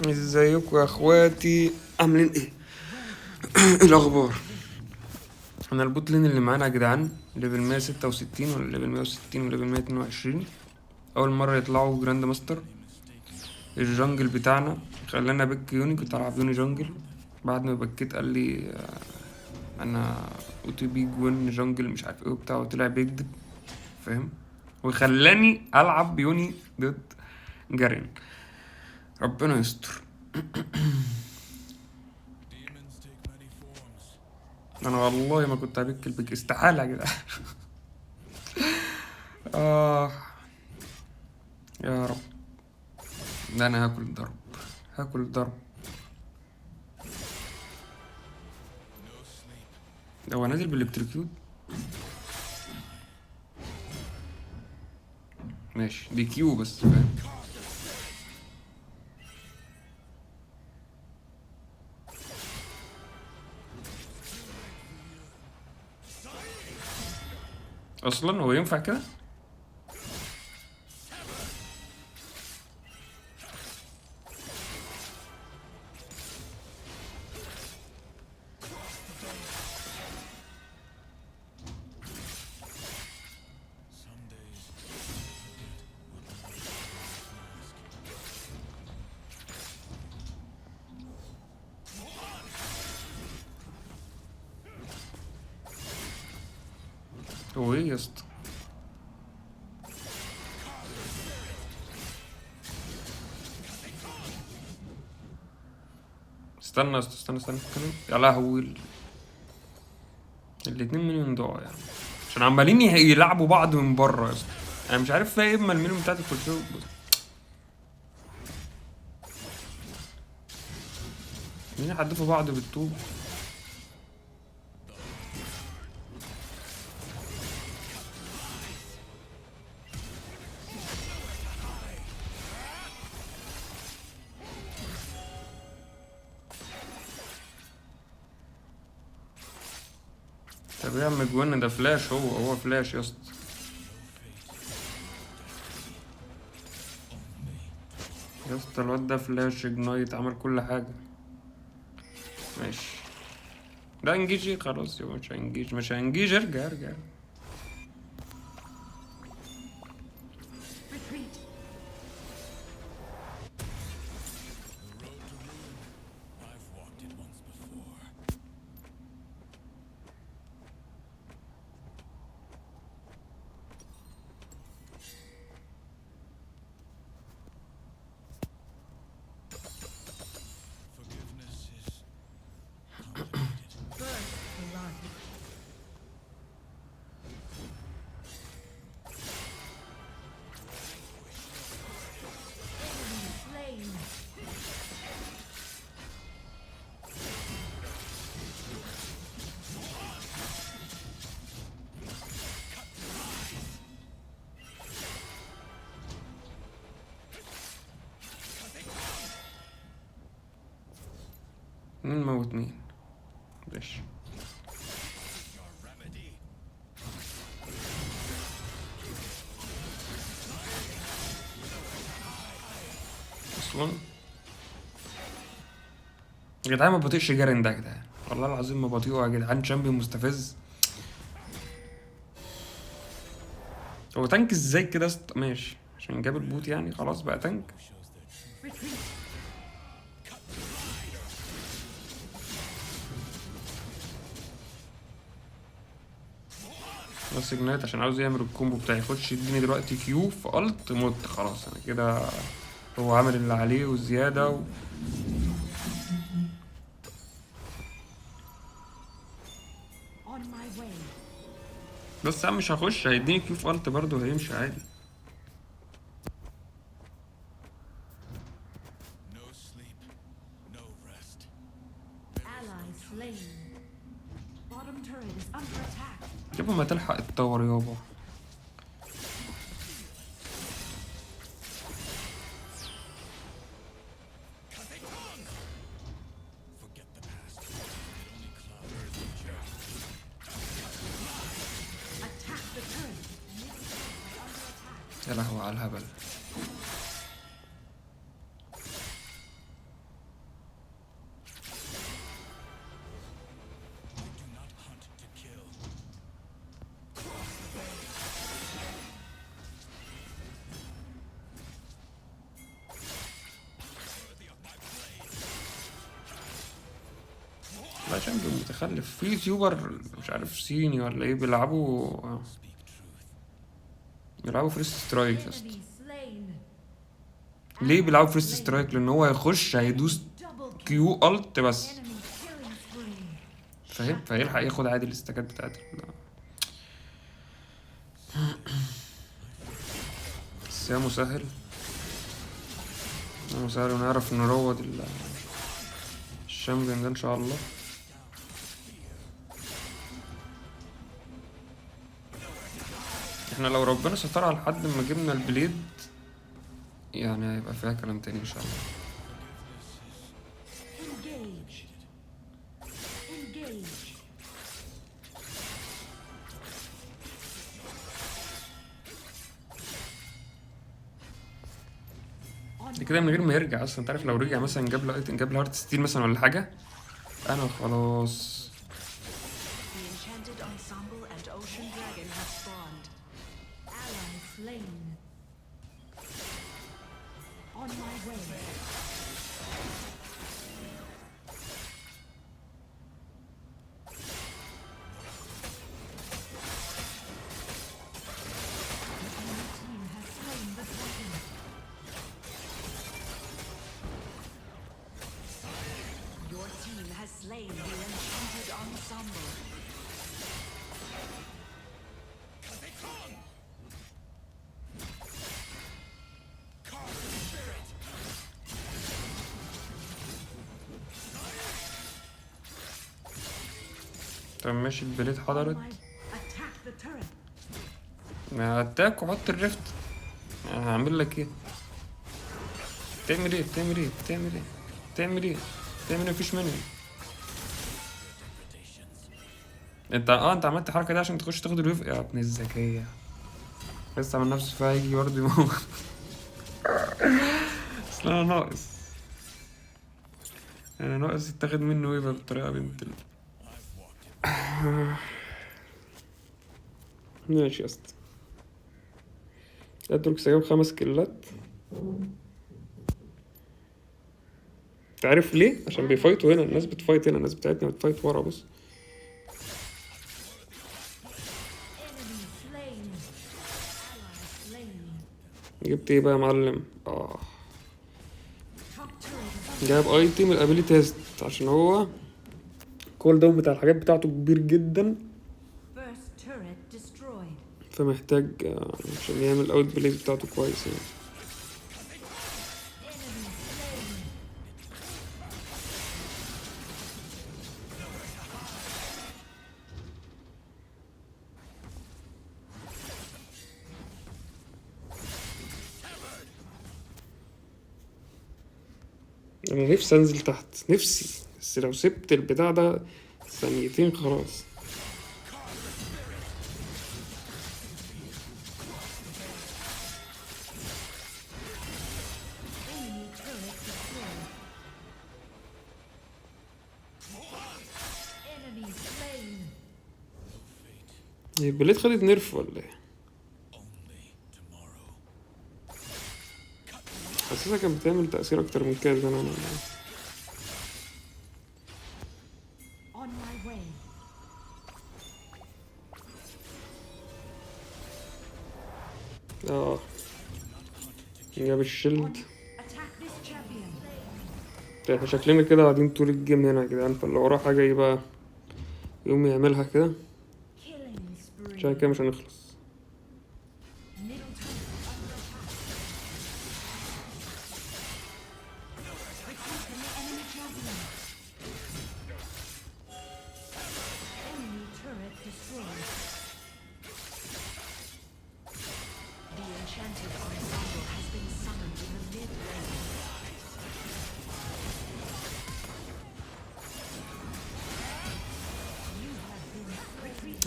ازيكم يا اخواتي، عاملين ايه؟ ايه الاخبار؟ انا البوت لين اللي معانا يا جدعان ليفل 166 ولا ليفل 160 ولا ليفل 122. اول مره يطلعوا جراند ماستر. الجنجل بتاعنا خلانا بك يوني، كنت العب يوني جنجل. بعد ما بكيت قال لي انا او تي بي جوين جنجل مش عارف ايه وبتاع، وطلع بيكدب، فاهم؟ وخلاني العب بيوني ضد جارين. ربنا يستر. انا والله ما كنت هبك البك، استحاله يا جدعان. آه يا رب. ده أنا هاكل ضرب، هاكل ضرب. هو نازل بالإلكتريكيوت. ماشي دي كيو بس، فاهم؟ أصلا هو ينفع كده؟ هو إيه يا اسطى؟ استنى يا اسطى، استنى استنى. يا لهوي، الاتنين مليون ضاعوا يعني، عشان عمالين يلعبوا بعض من بره يا اسطى. أنا مش عارف فيها إيه، إما المليون بتاعت الكولسيو. مين يحدفوا بعض بالطوب؟ طب يا عم جوانا ده فلاش، هو فلاش يا اسطى. يا اسطى الواد ده فلاش اجنايت، عمل كل حاجة. ماشي، ده انجيجي خلاص يبقى مش هنجيج، مش هنجيج، ارجع. مين موت مين؟ ماشي. اصلا يا جدعان ما بطيقش جارين ده يا جدعان، والله العظيم ما بطيقه يا جدعان، شامبيون مستفز. هو تانك ازاي كده ماشي عشان جاب البوت يعني، خلاص بقى تانك. بس جنات عشان عاوز يعمل الكومبو بتاعي، يخش يديني دلوقتي كيو في الت مت، خلاص انا كده. هو عامل اللي عليه والزياده بس انا مش هخش، هيديني كيو في الت برضه، هيمشي عادي. يابا ما تلحق التور يابا. يا لهوي على الهبل. ده شامبيون متخلف. في يوتيوبر مش عارف صيني ولا ايه بيلعبوا فريست سترايك يا اسطى. ليه بيلعبوا فريست سترايك؟ لان هو هيخش هيدوس كيو الت بس، فاهم؟ فيلحق ياخد عادي الاستاكات بتاعت بس يا مسهل، يا مسهل، ونعرف نروض الشامبيون ده ان شاء الله. احنا لو ربنا ستر لحد ما جبنا البليد يعني هيبقى فيها كلام تاني ان شاء الله. دي كده من غير ما يرجع اصلا. انت عارف لو رجع مثلا جاب له هارت ستيل مثلا ولا حاجه، انا خلاص. طب ماشي، البليد حضرت، ما اتاك وحط الريفت. هعمل لك ايه؟ تعمل ايه؟ بتعمل ايه؟ بتعمل ايه؟ بتعمل ايه؟ بتعمل ايه؟ مفيش مني. انت عملت الحركه دي عشان تخش تاخد الويف يا ابن الذكيه. بس عمل نفسه فيها يجي برضه يموت. اصل انا ناقص، انا ناقص يتاخد منه ويفا بطريقه بنت ماشي يا اسطى. اتروكس جاب 5 كيلات. تعرف ليه؟ عشان بيفايتوا هنا، الناس بتفايت هنا، الناس بتاعتنا بتفايت ورا. بص جبت ايه بقى يا معلم؟ جاب ايتم الابيليتي تيست، عشان هو كول داون بتاع الحاجات بتاعته كبير جدا، فمحتاج عشان يعمل الاوت بليد بتاعته كويس يعني. انا نفسي انزل تحت، نفسي، بس لو سبت البتاع ده ثانيتين خلاص. هي البليد خدت نيرف ولا ايه؟ حاسسها كانت بتعمل تأثير اكتر من كده زمان. جاب الشيلد. احنا شكلنا كده قاعدين طول الجيم هنا يا جدعان، فاللي وراه حاجة يبقى يقوم يعملها كده عشان كده مش هنخلص.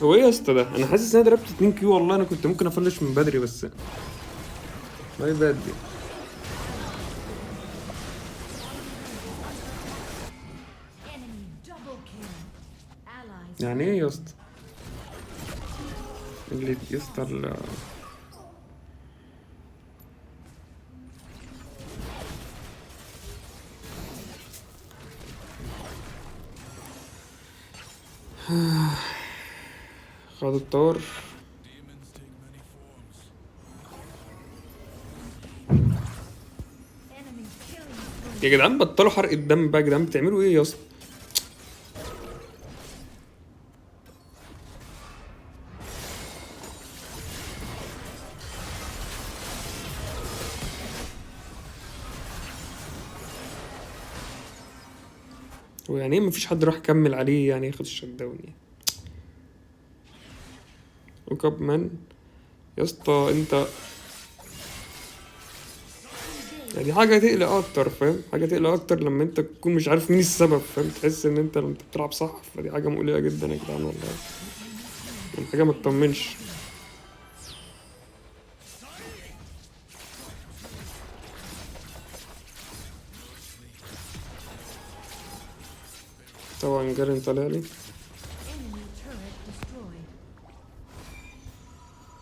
هو ايه يا اسطى ده؟ انا حاسس ان انا ضربت 2 كيو، والله انا كنت ممكن افلش من بدري، بس ما باد دي. يعني ايه يا اسطى اللي يا اسطى خد الطار. يا جدعان بطلوا حرق الدم بقى يا جدعان، بتعملوا ايه يا اسطى؟ ويعني ايه مفيش حد راح كمل عليه يعني ياخد الشت داون يعني. وكاب مان يا اسطى انت، يعني حاجة تقلق أكتر، فاهم؟ حاجة تقلق أكتر لما أنت تكون مش عارف مين السبب، فاهم؟ تحس إن أنت لما بتلعب صح، فدي حاجة مقلقة جدا يا جدعان والله، يعني حاجة ما تطمنش. طبعا جارين طالع لي،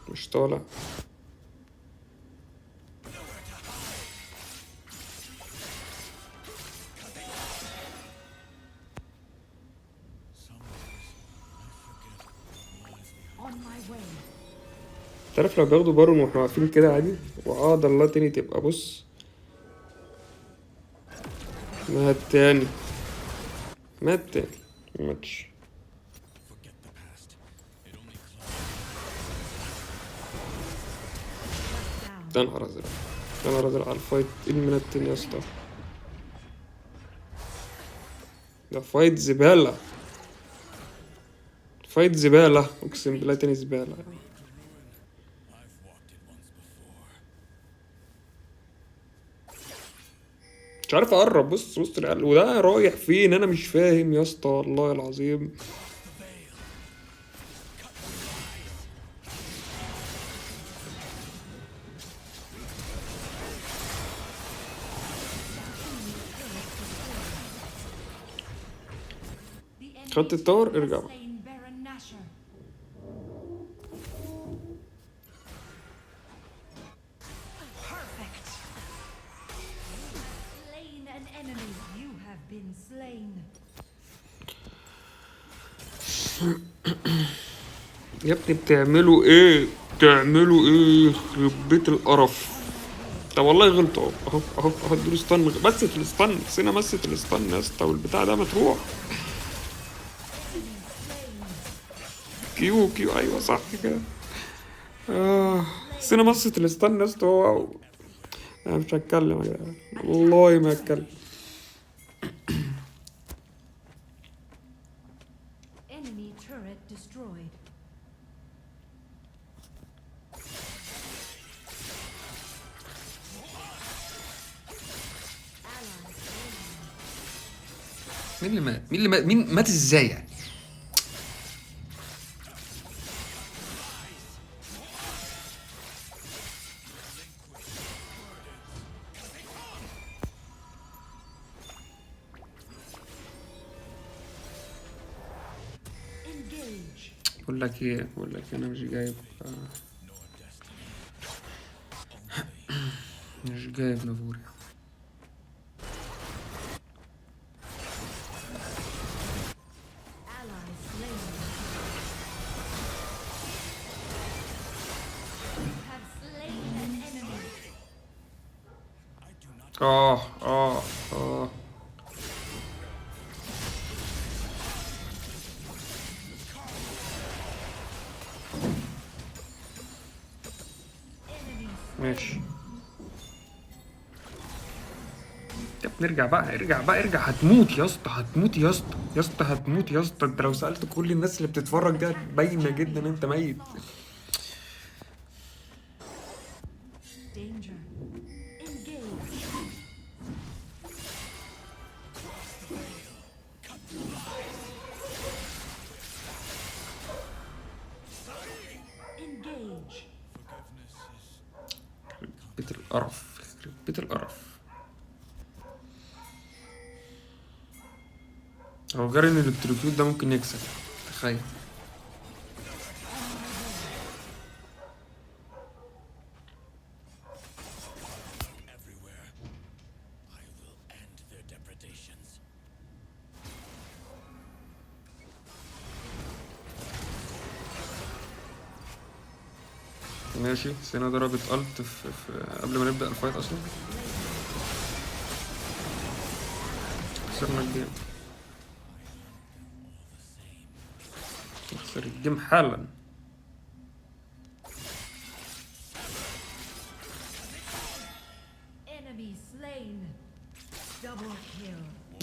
مش طالع. تعرف لو بياخدوا بارون واحنا واقفين كده عادي وعاد الله تاني، تبقى بص. مات تاني، مات تاني، ماتش. يا نهار ازرق، يا نهار ازرق على الفايت، ايه المنتن يا اسطى؟ ده فايت زبالة، فايت زبالة، اقسم بالله تاني زبالة. مش عارف اقرب، بص وسط العيال وده رايح فين، انا مش فاهم يا اسطى والله العظيم. خدت التاور، ارجع بقى. يا ابني بتعملوا ايه؟ بتعملوا ايه؟ يخرب بيت القرف. طب والله غلطوا اهو، اهو اهو ادوا استن، مسة الاستن، سينا مسة الاستن يا اسطى، والبتاع ده متروح. كيو كيو، ايوه صح كده. سينا مسة الاستن يا اسطى انا مش هتكلم يا جدعان، والله ما هتكلم. مين اللي مات؟ مين اللي مات؟ مين مات ازاي يعني؟ بقول لك ايه، بقول لك انا مش جايب، مش جايب نافوري. اه اه اه. ماشي. طب نرجع بقى، ارجع بقى، ارجع، هتموت يا اسطى، هتموت يا اسطى، يا اسطى هتموت يا اسطى، انت لو سألت كل الناس اللي بتتفرج ده باينة جدا انت ميت. بيت القرف، يخرب بيت القرف. هو جاري ان الالكتروكيوت ده ممكن يكسب، تخيل. ماشي. سينا ضربت الت قبل ما نبدأ الفايت اصلا. خسرنا الجيم. نخسر الجيم حالا.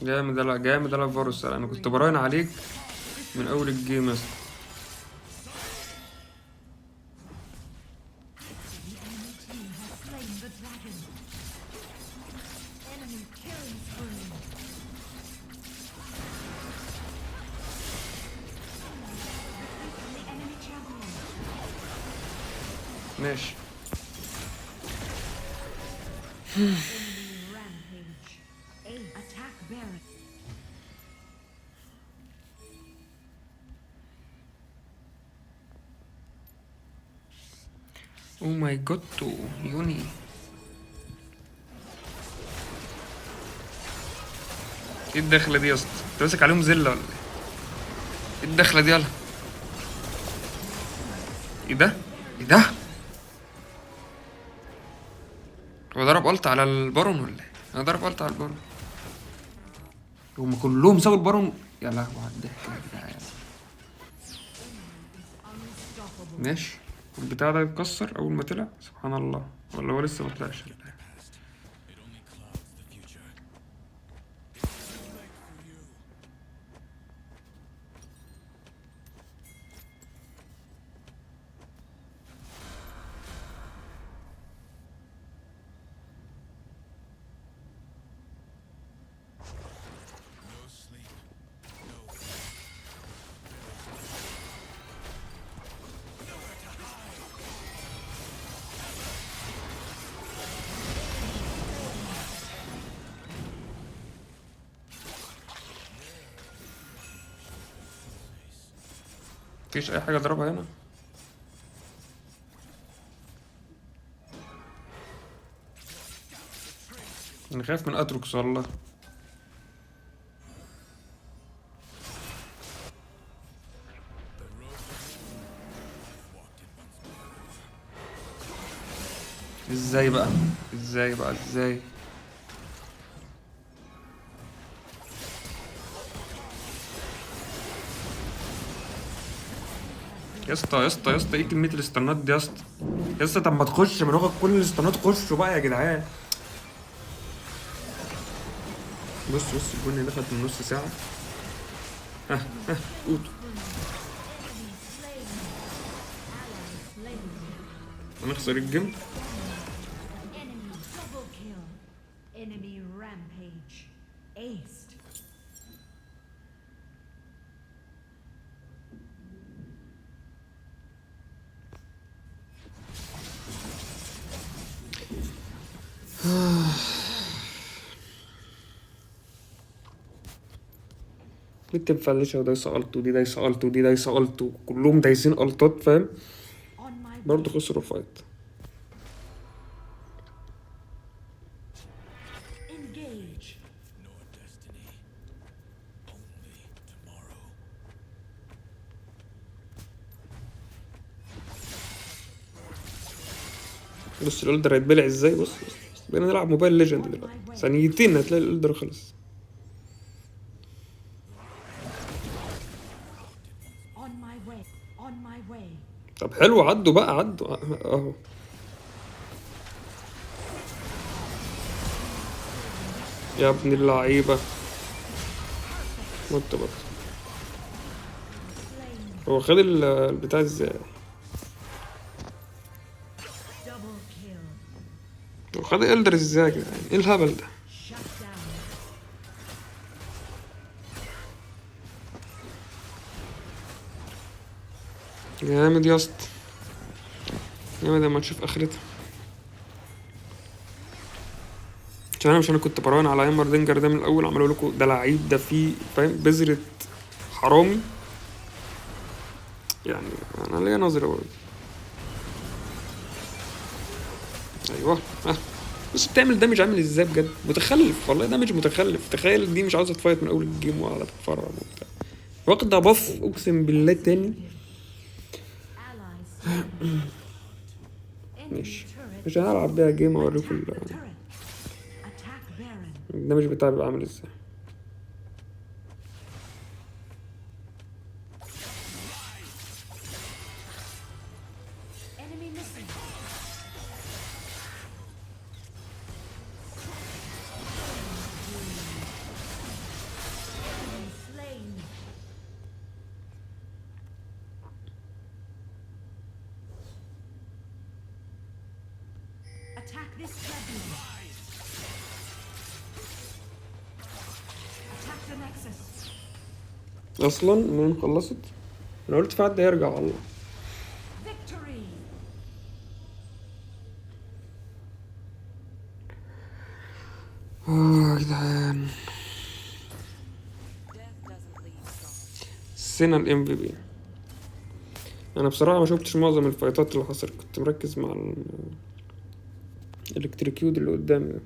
جامد. لا جامد. لا فاروس، انا كنت براهن عليك من اول الجيم اصلا. ماشي. او ماي جاد يوني. ايه الدخلة دي يا اسطى؟ انت ماسك عليهم زلة ولا ايه الدخلة دي؟ يلا. ايه ده؟ ايه ده؟ هو ضرب قلت على البارون ولا ايه؟ انا ضرب قلت على البارون. هما كلهم سابوا البارون. يا لهوي على الضحك يا جدعان. ماشي. البتاع ده اتكسر اول ما طلع. سبحان الله. ولا هو لسه ما طلعش؟ مفيش اي حاجه اضربها هنا. انا خايف من اتروكس والله. ازاي بقى؟ ازاي بقى؟ ازاي؟ يا اسطى يا اسطى يا اسطى، ايه كميه الاستنات دي يا اسطى؟ يا اسطى طب ما تخش، ما ناخد كل الاستنات. خشوا بقى يا جدعان. بص بص الجون اللي دخلت من نص ساعه. ها ها قول. هنخسر الجيم. انت مفلشة ودايسة الت، ودي دايسة الت، ودي دايسة الت، وكلهم دايسين التات فاهم. برضه خسروا الفايت. بص الالدر هيتبلع ازاي. بص بص بقينا نلعب موبايل ليجند دلوقتي، ثانيتين هتلاقي الالدر خلص. طب حلو، عدوا بقى عدوا اهو. يا ابن اللعيبة. مت برضه. هو خد البتاع ازاي؟ هو خد الالدر ازاي يا جدعان؟ ايه الهبل ده؟ جامد يا اسطى. جامد اما نشوف اخرتها. عشان انا كنت براهن على ايمردينجر ده من الاول. عملوا لكم ده لعيب، ده فيه فاهم بذرة حرامي يعني. انا ليا نظرة برضه. ايوه ها. بس بتعمل دامج عامل ازاي بجد؟ متخلف والله، دامج متخلف. تخيل دي مش عاوزه تفايت من اول الجيم وقاعده تتفرج وبتاع. واخده باف اقسم بالله تاني. ماشي، مش هنلعب بيها جيم اوريكم الدمج بتاعي بيبقى عامل ازاي. Attack this champion. Attack the nexus. اصلا المهم خلصت، انا قلت في حد هيرجع والله. Victory. يا جدعان سينا الام في بي. انا بصراحه ما شفتش معظم الفايتات اللي حصلت، كنت مركز مع الالكتريكيود اللي قدامي ده.